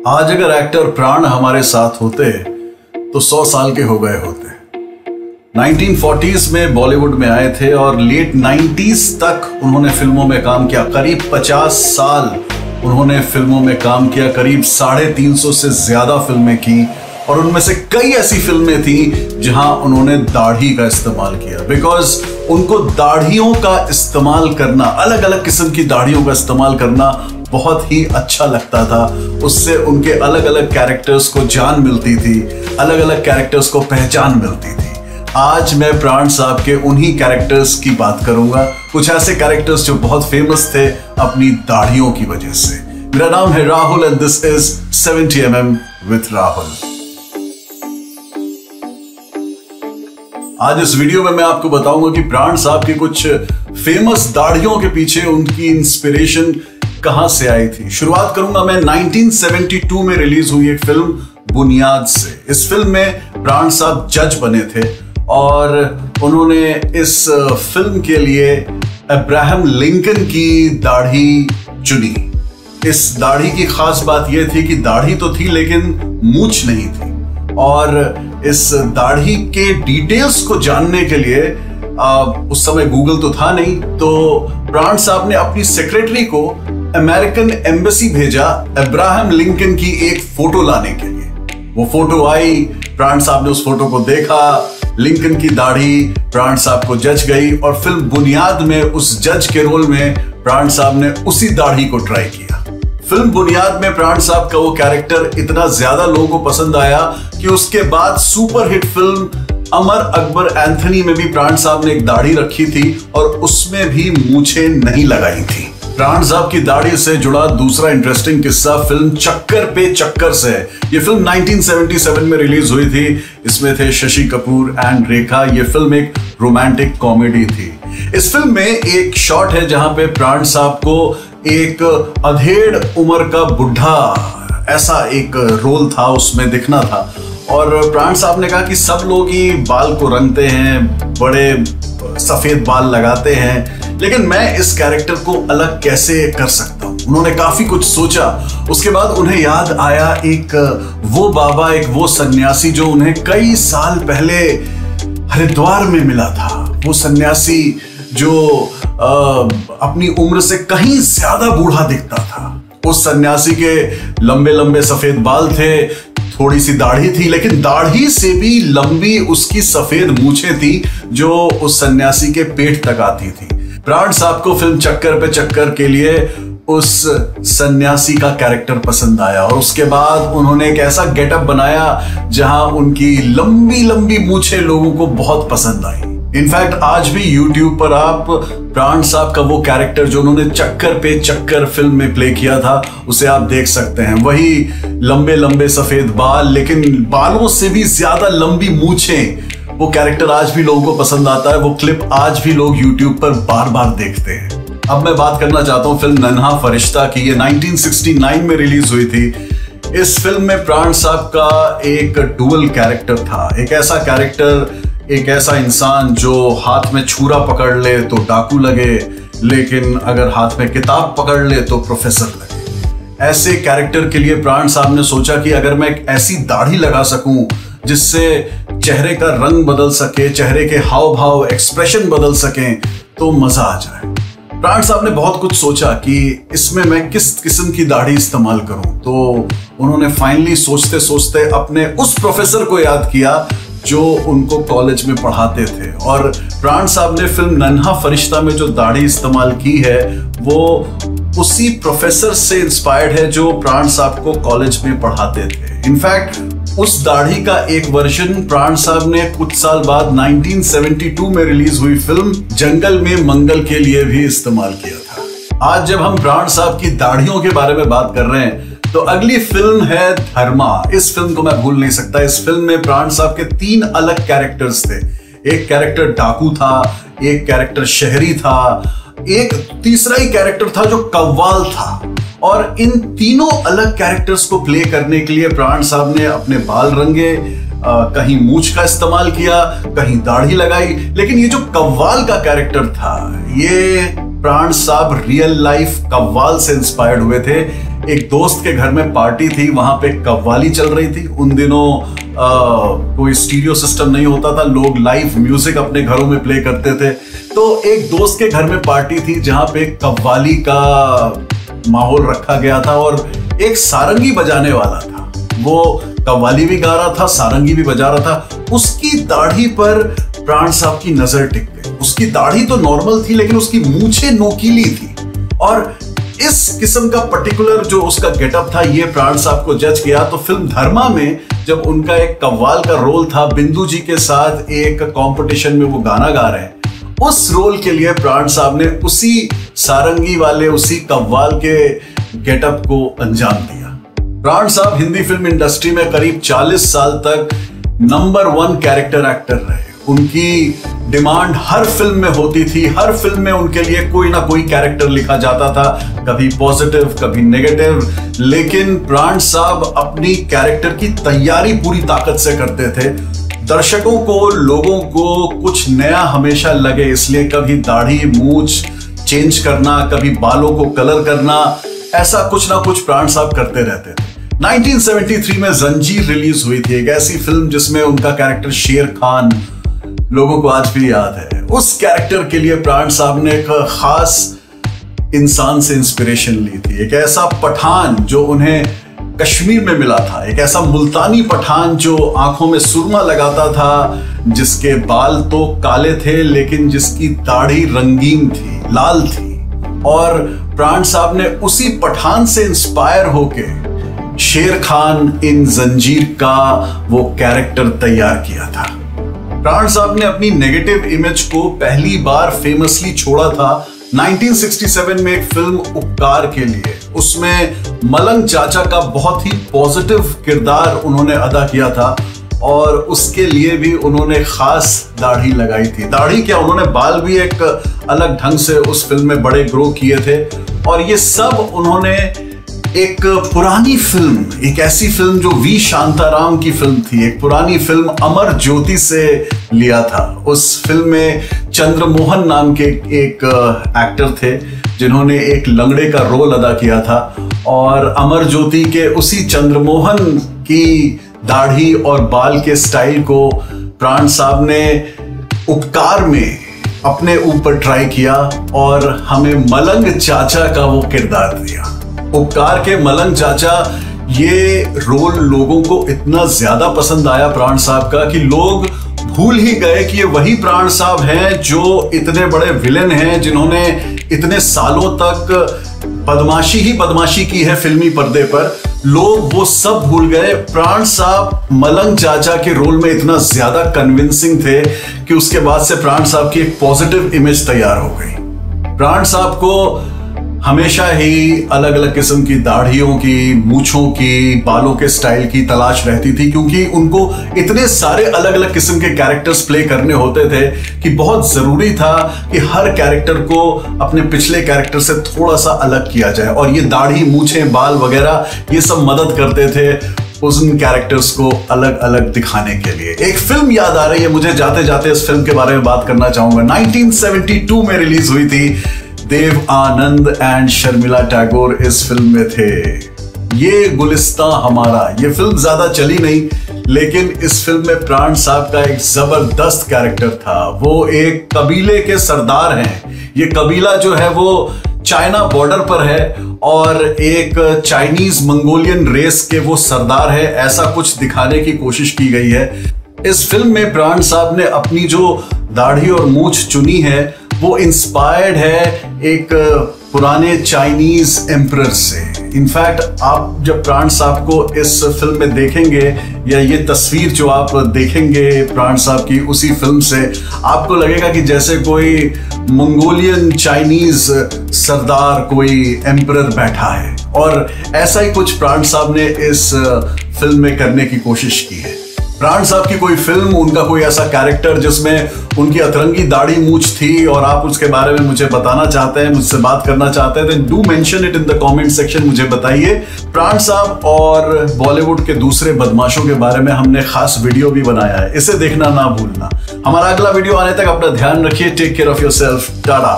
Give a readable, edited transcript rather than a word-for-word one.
आज अगर एक्टर प्राण हमारे साथ होते तो 100 साल के हो गए होते। 1940s में बॉलीवुड में आए थे और लेट 90s तक उन्होंने फिल्मों में काम किया। करीब 50 साल उन्होंने फिल्मों में काम किया, करीब 350 से ज्यादा फिल्में की और उनमें से कई ऐसी फिल्में थी जहां उन्होंने दाढ़ी का इस्तेमाल किया। बिकॉज उनको दाढ़ियों का इस्तेमाल करना, अलग अलग किस्म की दाढ़ियों का इस्तेमाल करना बहुत ही अच्छा लगता था। उससे उनके अलग अलग कैरेक्टर्स को जान मिलती थी, अलग अलग कैरेक्टर्स को पहचान मिलती थी। आज मैं प्राण साहब के उन्हीं कैरेक्टर्स की बात करूंगा, कुछ ऐसे कैरेक्टर्स जो बहुत फेमस थे अपनी दाढ़ियों की वजह से। मेरा नाम है Rahul and this is 70mm with Rahul. आज इस वीडियो में मैं आपको बताऊंगा कि प्राण साहब की कुछ फेमस दाढ़ियों के पीछे उनकी इंस्पिरेशन कहां से आई थी। शुरुआत करूंगा मैं 1972 में रिलीज हुई एक फिल्म बुनियाद से। इस फिल्म में प्राण साहब जज बने थे और उन्होंने इस फिल्म के लिए अब्राहम लिंकन की दाढ़ी चुनी। इस दाढ़ी की खास बात यह थी कि दाढ़ी तो थी लेकिन मूंछ नहीं थी। और इस दाढ़ी के डिटेल्स को जानने के लिए उस समय गूगल तो था नहीं, तो प्राण साहब ने अपनी सेक्रेटरी को अमेरिकन एम्बेसी भेजा अब्राहम लिंकन की एक फोटो लाने के लिए। वो फोटो आई, प्राण साहब ने उस फोटो को देखा, लिंकन की दाढ़ी प्राण साहब को जच गई और फिल्म बुनियाद में उस जज के रोल में प्राण साहब ने उसी दाढ़ी को ट्राई किया। फिल्म बुनियाद में प्राण साहब का वो कैरेक्टर इतना ज्यादा लोगों को पसंद आया कि उसके बाद super hit film Amar Akbar Anthony में भी प्राण साहब ने एक दाढ़ी रखी थी और उसमें भी मूछें नहीं लगाई थी। प्राण साहब की दाढ़ी से जुड़ा दूसरा इंटरेस्टिंग किस्सा फिल्म चक्कर पे चक्कर से। ये फिल्म 1977 में रिलीज हुई थी। इसमें थे शशि कपूर एंड रेखा। ये फिल्म एक रोमांटिक कॉमेडी थी। इस फिल्म में एक शॉट है जहां पे प्राण साहब को एक अधेड़ उम्र का बुढ़ा, ऐसा एक रोल था, उसमें दिखना था। और प्राण साहब ने कहा कि सब लोग ही बाल को रंगते हैं, बड़े सफेद बाल लगाते हैं, लेकिन मैं इस कैरेक्टर को अलग कैसे कर सकता हूं। उन्होंने काफी कुछ सोचा। उसके बाद उन्हें याद आया एक वो बाबा, एक वो सन्यासी जो उन्हें कई साल पहले हरिद्वार में मिला था। वो सन्यासी जो अपनी उम्र से कहीं ज्यादा बूढ़ा दिखता था। उस सन्यासी के लंबे लंबे सफेद बाल थे, थोड़ी सी दाढ़ी थी, लेकिन दाढ़ी से भी लंबी उसकी सफेद मूछें थी जो उस सन्यासी के पेट तक आती थी। प्राण साहब को फिल्म चक्कर पे चक्कर के लिए उस सन्यासी का कैरेक्टर पसंद आया और उसके बाद उन्होंने एक ऐसा गेटअप बनाया जहां उनकी लंबी लंबी मूछें लोगों को बहुत पसंद आई। इनफैक्ट आज भी YouTube पर आप प्राण साहब का वो कैरेक्टर जो उन्होंने चक्कर पे चक्कर फिल्म में प्ले किया था उसे आप देख सकते हैं। वही लंबे लंबे सफेद बाल, लेकिन बालों से भी ज्यादा लंबी मूछें। वो कैरेक्टर आज भी लोगों को पसंद आता है। वो क्लिप आज भी लोग YouTube पर बार बार देखते हैं। अब मैं बात करना चाहता हूँ फिल्म नन्हा फरिश्ता की। ये 1969 में रिलीज हुई थी। इस फिल्म में प्राण साहब का एक डुअल कैरेक्टर था। एक ऐसा कैरेक्टर, एक ऐसा इंसान जो हाथ में छुरा पकड़ ले तो डाकू लगे, लेकिन अगर हाथ में किताब पकड़ ले तो प्रोफेसर लगे। ऐसे कैरेक्टर के लिए प्राण साहब ने सोचा कि अगर मैं एक ऐसी दाढ़ी लगा सकूं जिससे चेहरे का रंग बदल सके, चेहरे के हाव भाव, एक्सप्रेशन बदल सकें, तो मजा आ जाए। प्राण साहब ने बहुत कुछ सोचा कि इसमें मैं किस किस्म की दाढ़ी इस्तेमाल करूं। तो उन्होंने फाइनली सोचते सोचते अपने उस प्रोफेसर को याद किया जो उनको कॉलेज में पढ़ाते थे। और प्राण साहब ने फिल्म नन्हा फरिश्ता में जो दाढ़ी इस्तेमाल की है वो उसी प्रोफेसर से इंस्पायर्ड है जो प्राण साहब को कॉलेज में पढ़ाते थे। इनफैक्ट उस दाढ़ी का एक वर्जन प्राण साहब ने कुछ साल बाद 1972 में रिलीज हुई फिल्म जंगल में मंगल के लिए भी इस्तेमाल किया था। आज जब हम प्राण साहब की दाढ़ियों के बारे में बात कर रहे हैं तो अगली फिल्म है धर्मा। इस फिल्म को मैं भूल नहीं सकता। इस फिल्म में प्राण साहब के 3 अलग कैरेक्टर्स थे। एक कैरेक्टर डाकू था, एक कैरेक्टर शहरी था, एक तीसरा ही कैरेक्टर था जो कव्वाल था। और इन तीनों अलग कैरेक्टर्स को प्ले करने के लिए प्राण साहब ने अपने बाल रंगे, कहीं मूंछ का इस्तेमाल किया, कहीं दाढ़ी लगाई। लेकिन ये जो कव्वाल का कैरेक्टर था, ये प्राण साहब रियल लाइफ कव्वाल से इंस्पायर्ड हुए थे। एक दोस्त के घर में पार्टी थी, वहां पे कव्वाली चल रही थी। उन दिनों कोई स्टीरियो सिस्टम नहीं होता था, लोग लाइव म्यूजिक अपने घरों में प्ले करते थे। तो एक दोस्त के घर में पार्टी थी जहां पे कव्वाली का माहौल रखा गया था और एक सारंगी बजाने वाला था। वो कव्वाली भी गा रहा था, सारंगी भी बजा रहा था। उसकी दाढ़ी पर प्राण साहब की नजर टिक गई। उसकी दाढ़ी तो नॉर्मल थी लेकिन उसकी मूंछें नोकीली थी और इस किस्म का पर्टिकुलर जो उसका गेटअप था, ये प्राण साहब को जज किया। तो फिल्म धर्मा में जब उनका एक कव्वाल का रोल था, बिंदु जी के साथ एक कंपटीशन में वो गाना गा रहे हैं, उस रोल के लिए प्राण साहब ने उसी सारंगी वाले, उसी कव्वाल के गेटअप को अंजाम दिया। प्राण साहब हिंदी फिल्म इंडस्ट्री में करीब 40 साल तक नंबर 1 कैरेक्टर एक्टर रहे। उनकी डिमांड हर फिल्म में होती थी, हर फिल्म में उनके लिए कोई ना कोई कैरेक्टर लिखा जाता था, कभी पॉजिटिव कभी नेगेटिव, लेकिन प्राण साहब अपनी कैरेक्टर की तैयारी पूरी ताकत से करते थे। दर्शकों को, लोगों को कुछ नया हमेशा लगे, इसलिए कभी दाढ़ी मूंछ चेंज करना, कभी बालों को कलर करना, ऐसा कुछ ना कुछ प्राण साहब करते रहते थे। 1973 में जंजीर रिलीज हुई थी, एक ऐसी फिल्म जिसमें उनका कैरेक्टर शेर खान लोगों को आज भी याद है। उस कैरेक्टर के लिए प्राण साहब ने एक खास इंसान से इंस्पिरेशन ली थी, एक ऐसा पठान जो उन्हें कश्मीर में मिला था, एक ऐसा मुल्तानी पठान जो आंखों में सुरमा लगाता था, जिसके बाल तो काले थे लेकिन जिसकी दाढ़ी रंगीन थी, लाल थी। और प्राण साहब ने उसी पठान से इंस्पायर होके शेर खान इन जंजीर का वो कैरेक्टर तैयार किया था। प्राण साहब ने अपनी नेगेटिव इमेज को पहली बार फेमसली छोड़ा था 1967 में एक फिल्म उपकार के लिए। उसमें मलंग चाचा का बहुत ही पॉजिटिव किरदार उन्होंने अदा किया था और उसके लिए भी उन्होंने खास दाढ़ी लगाई थी। दाढ़ी क्या, उन्होंने बाल भी एक अलग ढंग से उस फिल्म में बड़े ग्रो किए थे। और ये सब उन्होंने एक पुरानी फिल्म, एक ऐसी फिल्म जो वी शांताराम की फिल्म थी, एक पुरानी फिल्म अमर ज्योति से लिया था। उस फिल्म में चंद्रमोहन नाम के एक एक्टर थे जिन्होंने एक लंगड़े का रोल अदा किया था और अमर ज्योति के उसी चंद्रमोहन की दाढ़ी और बाल के स्टाइल को प्राण साहब ने उपकार में अपने ऊपर ट्राई किया और हमें मलंग चाचा का वो किरदार दिया। उपकार के मलंग चाचा, ये रोल लोगों को इतना ज्यादा पसंद आया प्राण साहब का कि लोग भूल ही गए कि ये वही प्राण साहब हैं जो इतने बड़े विलेन हैं, जिन्होंने इतने सालों तक बदमाशी ही बदमाशी की है फिल्मी पर्दे पर। लोग वो सब भूल गए। प्राण साहब मलंग चाचा के रोल में इतना ज्यादा कन्विंसिंग थे कि उसके बाद से प्राण साहब की एक पॉजिटिव इमेज तैयार हो गई। प्राण साहब को हमेशा ही अलग अलग किस्म की दाढ़ियों की, मूंछों की, बालों के स्टाइल की तलाश रहती थी, क्योंकि उनको इतने सारे अलग अलग किस्म के कैरेक्टर्स प्ले करने होते थे कि बहुत जरूरी था कि हर कैरेक्टर को अपने पिछले कैरेक्टर से थोड़ा सा अलग किया जाए। और ये दाढ़ी, मूंछें, बाल वगैरह ये सब मदद करते थे उन कैरेक्टर्स को अलग अलग दिखाने के लिए। एक फिल्म याद आ रही है मुझे, जाते जाते इस फिल्म के बारे में बात करना चाहूंगा। 1972 में रिलीज हुई थी। देव आनंद एंड शर्मिला टैगोर इस फिल्म में थे। ये गुलिस्तां हमारा, ये फिल्म ज्यादा चली नहीं, लेकिन इस फिल्म में प्राण साहब का एक जबरदस्त कैरेक्टर था। वो एक कबीले के सरदार हैं। ये कबीला जो है वो चाइना बॉर्डर पर है और एक चाइनीज मंगोलियन रेस के वो सरदार है, ऐसा कुछ दिखाने की कोशिश की गई है। इस फिल्म में प्राण साहब ने अपनी जो दाढ़ी और मूंछ चुनी है वो इंस्पायर्ड है एक पुराने चाइनीज एम्परर से। इनफैक्ट आप जब प्राण साहब को इस फिल्म में देखेंगे या ये तस्वीर जो आप देखेंगे प्राण साहब की उसी फिल्म से, आपको लगेगा कि जैसे कोई मंगोलियन चाइनीज सरदार, कोई एम्परर बैठा है। और ऐसा ही कुछ प्राण साहब ने इस फिल्म में करने की कोशिश की है। प्राण साहब की कोई फिल्म, उनका कोई ऐसा कैरेक्टर जिसमें उनकी अतरंगी दाढ़ी मूंछ थी और आप उसके बारे में मुझे बताना चाहते हैं, मुझसे बात करना चाहते हैं, तो do mention it in the comment section, मुझे बताइए। प्राण साहब और बॉलीवुड के दूसरे बदमाशों के बारे में हमने खास वीडियो भी बनाया है, इसे देखना ना भूलना। हमारा अगला वीडियो आने तक अपना ध्यान रखिए। Take care of yourself. Tata.